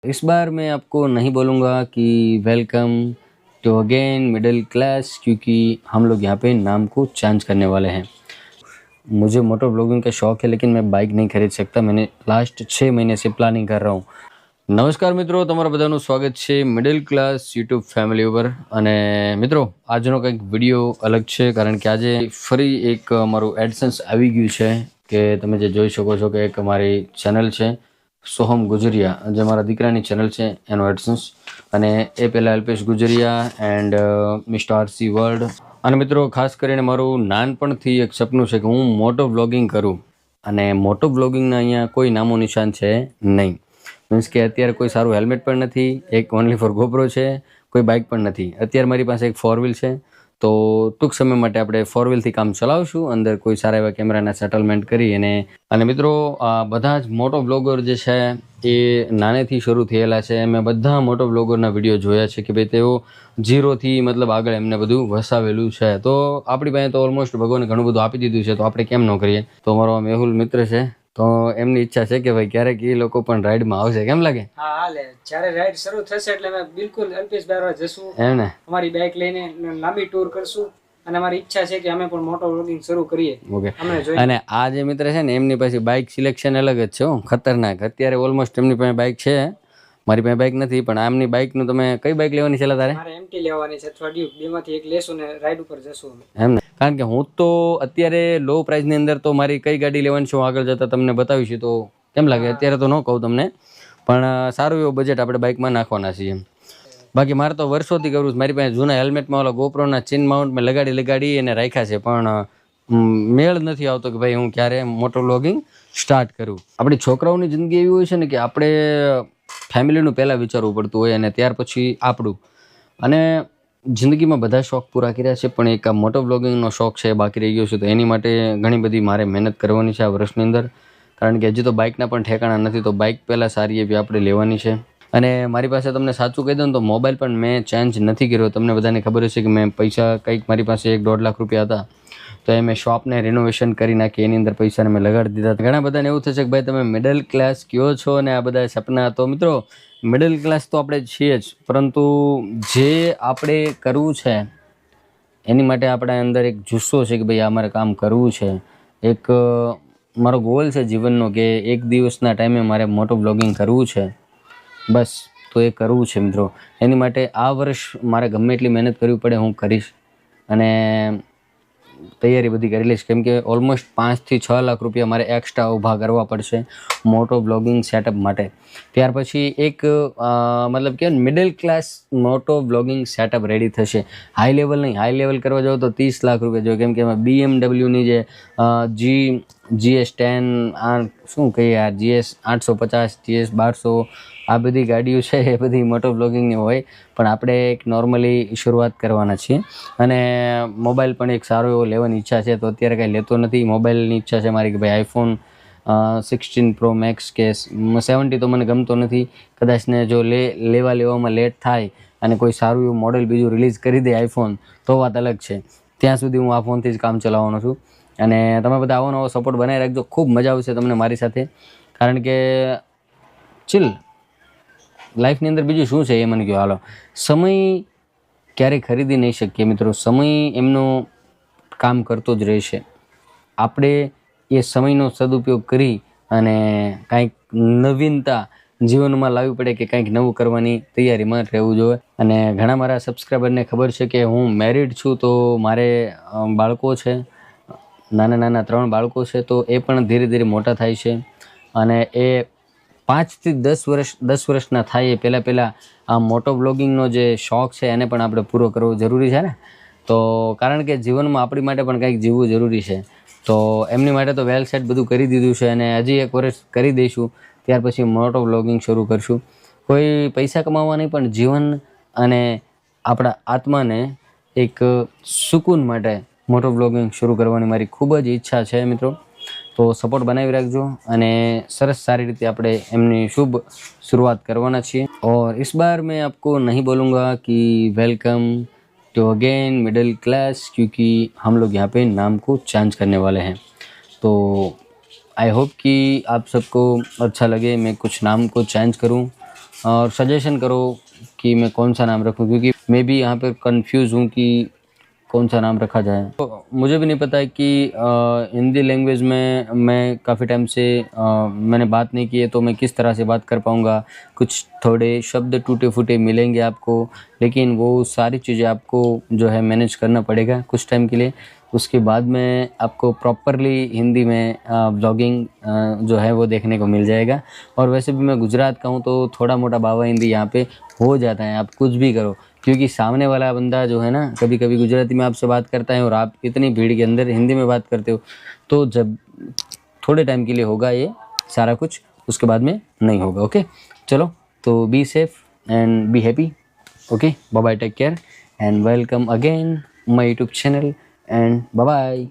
इस बार मैं आपको नहीं बोलूँगा कि welcome to again middle class, क्योंकि हम लोग यहाँ पे नाम को चेंज करने वाले हैं। मुझे मोटर ब्लॉगिंग का शौक़ है, लेकिन मैं बाइक नहीं खरीद सकता। मैंने लास्ट 6 महीने से प्लानिंग कर रहा हूँ। નમસ્કાર મિત્રો, તમારા બધાનું સ્વાગત છે મિડલ ક્લાસ યુટ્યુબ ફેમિલી ઉપર। અને મિત્રો, આજનો કંઈક વિડીયો અલગ છે, કારણ કે આજે ફરી એક મારું એડસન્સ આવી ગયું છે કે તમે જે જોઈ શકો છો કે એક મારી ચેનલ છે સોહમ ગુજરિયા, જે મારા દીકરાની ચેનલ છે એનો એડસન્સ। અને એ પહેલાં Alpesh Gujaria and mister RC world. અને મિત્રો, ખાસ કરીને મારું નાનપણથી એક સપનું છે કે હું મોટો વ્લોગિંગ કરું, અને મોટો વ્લોગિંગના અહીંયા કોઈ નામો નિશાન છે નહીં। મીન્સ કે અત્યારે કોઈ સારું હેલ્મેટ પણ નથી, એક ઓનલી ફોર ગોપ્રો છે, કોઈ બાઇક પણ નથી। અત્યારે મારી પાસે એક 4 વ્હીલ છે, તો ટૂંક સમય માટે આપણે 4 વ્હીલથી કામ ચલાવશું, અંદર કોઈ સારા એવા કેમેરાના સેટલમેન્ટ કરી। અને મિત્રો, બધા જ મોટો બ્લોગર જે છે એ નાનેથી શરૂ થયેલા છે। મેં બધા મોટો બ્લોગરના વિડીયો જોયા છે કે ભાઈ તેઓ ઝીરોથી મતલબ આગળ એમને બધું વસાવેલું છે। તો આપણી પાસે તો ઓલમોસ્ટ ભગવાને ઘણું બધું આપી દીધું છે, તો આપણે કેમ ન કરીએ। તો મારો મેહુલ મિત્ર છે, તો એમની ઈચ્છા છે કે ભાઈ ક્યારેક એ લોકો પણ રાઈડમાં આવશે, કેમ લાગે? હા હાલે, જ્યારે રાઈડ શરૂ થશે એટલે અમે બિલકુલ અલ્પેશ બારવા જશું, એમ ને? અમારી બાઇક લઈને લાંબી ટૂર કરશું, અને અમારી ઈચ્છા છે કે અમે પણ મોટો વ્લોગિંગ શરૂ કરીએ। ઓકે। અને આ જે મિત્ર છે ને, એમની પાસે બાઇક સિલેક્શન અલગ જ છે, ખતરનાક। અત્યારે ઓલમોસ્ટ એમની પાસે બાઇક છે, મારી પાસે બાઇક નથી, પણ આમની બાઇકનું તમે કઈ બાઇક લેવાની છે તારે? મારે એમટી લેવાની છે અથવા ડ્યુક, બેમાંથી એક લેશું ને રાઈડ ઉપર જશું અમે, એમ ને? કારણ કે હું તો અત્યારે લો પ્રાઇસની અંદર તો મારી કઈ ગાડી લેવાની છે હું આગળ જતાં તમને બતાવીશ, તો કેમ લાગે? અત્યારે તો ન કહું તમને, પણ સારું એવું બજેટ આપણે બાઇકમાં નાખવાના છીએ। બાકી મારે તો વર્ષોથી કરવું છે। મારી પાસે જૂના હેલ્મેટમાં ઓલા ગોપ્રોના ચિન માઉન્ટ મેં લગાડી અને રાખ્યા છે, પણ મેળ નથી આવતો કે ભાઈ હું ક્યારે મોટો વ્લોગિંગ સ્ટાર્ટ કરું। આપણી છોકરાઓની જિંદગી એવી હોય છે ને કે આપણે ફેમિલીનું પહેલાં વિચારવું પડતું હોય, અને ત્યાર પછી આપણું। અને જિંદગીમાં બધા શોખ પૂરા કર્યા છે, પણ એક આ મોટો વ્લોગિંગનો શોખ છે એ બાકી રહી ગયો છે। તો એની માટે ઘણી બધી મારે મહેનત કરવાની છે આ વર્ષની અંદર, કારણ કે હજી તો બાઇકના પણ ઠેકાણા નથી, તો બાઇક પહેલાં સારી એવી આપણે લેવાની છે। અને મારી પાસે તમને સાચું કહી દઉં ને તો મોબાઈલ પણ મેં ચેન્જ નથી કર્યો। તમને બધાને ખબર હશે કે મેં પૈસા કંઈક મારી પાસે 1.5 લાખ રૂપિયા હતા, તો એ મેં શોપને રિનોવેશન કરી નાખી, એની અંદર પૈસાને મેં લગાડી દીધા। ઘણા બધાને એવું થશે કે ભાઈ તમે મિડલ ક્લાસ કયો છો ને આ બધા સપના। તો મિત્રો, મિડલ ક્લાસ તો આપણે છીએ જ, પરંતુ જે આપણે કરવું છે એની માટે આપણા અંદર એક જુસ્સો છે કે ભાઈ આ મારે કામ કરવું છે। એક મારો ગોલ છે જીવનનો કે એક દિવસના ટાઈમે મારે મોટો વ્લોગિંગ કરવું છે, બસ। તો એ કરવું છે મિત્રો। એની માટે આ વર્ષ મારે ગમે એટલી મહેનત કરવી પડે હું કરીશ, અને તૈયારી બધી કરી લઈશ, કેમ કે ઓલમોસ્ટ 5 થી 6 લાખ રૂપિયા મારે એક્સ્ટ્રા ઊભા કરવા પડશે મોટો વ્લોગિંગ સેટઅપ માટે। ત્યાર પછી એક મતલબ કે મિડલ ક્લાસ મોટો વ્લોગિંગ સેટઅપ રેડી થશે। હાઈ લેવલ નહીં, હાઈ લેવલ કરવા જાવ તો 30 લાખ રૂપિયા જોઈએ, કેમ કે એમાં BMWની જે GS10 આ શું કહીએ યાર, GS 850, GS 1200 આ બધી ગાડીઓ છે એ બધી મોટો વ્લોગિંગની હોય, પણ આપણે એક નોર્મલી શરૂઆત કરવાના છીએ। અને મોબાઈલ પણ એક સારો એવો લેવાની ઈચ્છા છે, તો અત્યારે કાંઈ લેતો નથી। મોબાઈલની ઈચ્છા છે મારી કે ભાઈ આઈફોન 16 પ્રો મેક્સ કે 70 તો મને ગમતો નથી, કદાચ ને જો લેવામાં લેટ થાય અને કોઈ સારું એવું મોડેલ બીજું રિલીઝ કરી દે આઈફોન, તો વાત અલગ છે। ત્યાં સુધી હું આ ફોનથી જ કામ ચલાવવાનો છું। અને તમે બધા આવો નવો સપોર્ટ બનાવી રાખજો, ખૂબ મજા આવશે તમને મારી સાથે, કારણ કે ચિલ લાઈફની અંદર બીજું શું છે એ મને કહો। હાલો, સમય ક્યારેય ખરીદી નહીં શકીએ મિત્રો, સમય એમનો કામ કરતો જ રહેશે। આપણે એ સમયનો સદુપયોગ કરી અને કાંઈક નવીનતા જીવનમાં લાવવી પડે, કે કંઈક નવું કરવાની તૈયારીમાં રહેવું જોઈએ। અને ઘણા મારા સબસ્ક્રાઈબરને ખબર છે કે હું મેરિડ છું, તો મારે બાળકો છે, નાના 3 બાળકો છે, તો એ પણ ધીરે ધીરે મોટા થાય છે, અને એ 5 થી 10 વર્ષના થાય એ પહેલાં આ મોટો વ્લોગિંગનો જે શોખ છે એને પણ આપણે પૂરો કરવો જરૂરી છે ને। તો કારણ કે જીવનમાં આપણી માટે પણ કંઈક જીવવું જરૂરી છે, તો એમની માટે તો વેલ સેટ બધું કરી દીધું છે, અને હજી 1 વર્ષ કરી દઈશું, ત્યાર પછી મોટો વ્લોગિંગ શરૂ કરશું। કોઈ પૈસા કમાવા નહીં, પણ જીવન અને આપણા આત્માને એક સુકૂન માટે મોટો વ્લોગિંગ શરૂ કરવાની મારી ખૂબ જ ઈચ્છા છે મિત્રો। તો સપોર્ટ બનાવી રાખજો, અને સરસ સારી રીતે આપણે એમની શુભ शुरुआत करवाना चाहिए। और इस बार मैं आपको नहीं बोलूँगा कि welcome to again middle class, क्योंकि हम लोग यहाँ पे नाम को चेंज करने वाले हैं। तो आई होप कि आप सबको अच्छा लगे मैं कुछ नाम को चेंज करूँ, और सजेशन करो कि मैं कौन सा नाम रखूं, क्योंकि मैं भी यहाँ पे कंफ्यूज हूँ कि कौन सा नाम रखा जाए। तो मुझे भी नहीं पता है कि हिंदी लैंग्वेज में मैं काफ़ी टाइम से मैंने बात नहीं की है, तो मैं किस तरह से बात कर पाऊँगा। कुछ थोड़े शब्द टूटे फूटे मिलेंगे आपको, लेकिन वो सारी चीज़ें आपको जो है मैनेज करना पड़ेगा कुछ टाइम के लिए। उसके बाद में आपको प्रॉपरली हिंदी में ब्लॉगिंग जो है वो देखने को मिल जाएगा। और वैसे भी मैं गुजरात का हूँ, तो थोड़ा मोटा बाबा हिंदी यहाँ पे हो जाता है, आप कुछ भी करो। क्योंकि सामने वाला बंदा जो है ना, कभी कभी गुजराती में आपसे बात करता है और आप इतनी भीड़ के अंदर हिंदी में बात करते हो, तो जब थोड़े टाइम के लिए होगा ये सारा कुछ, उसके बाद में नहीं होगा। ओके, चलो, तो be safe and be happy. Okay, bye bye, take care and welcome again my YouTube channel and bye bye.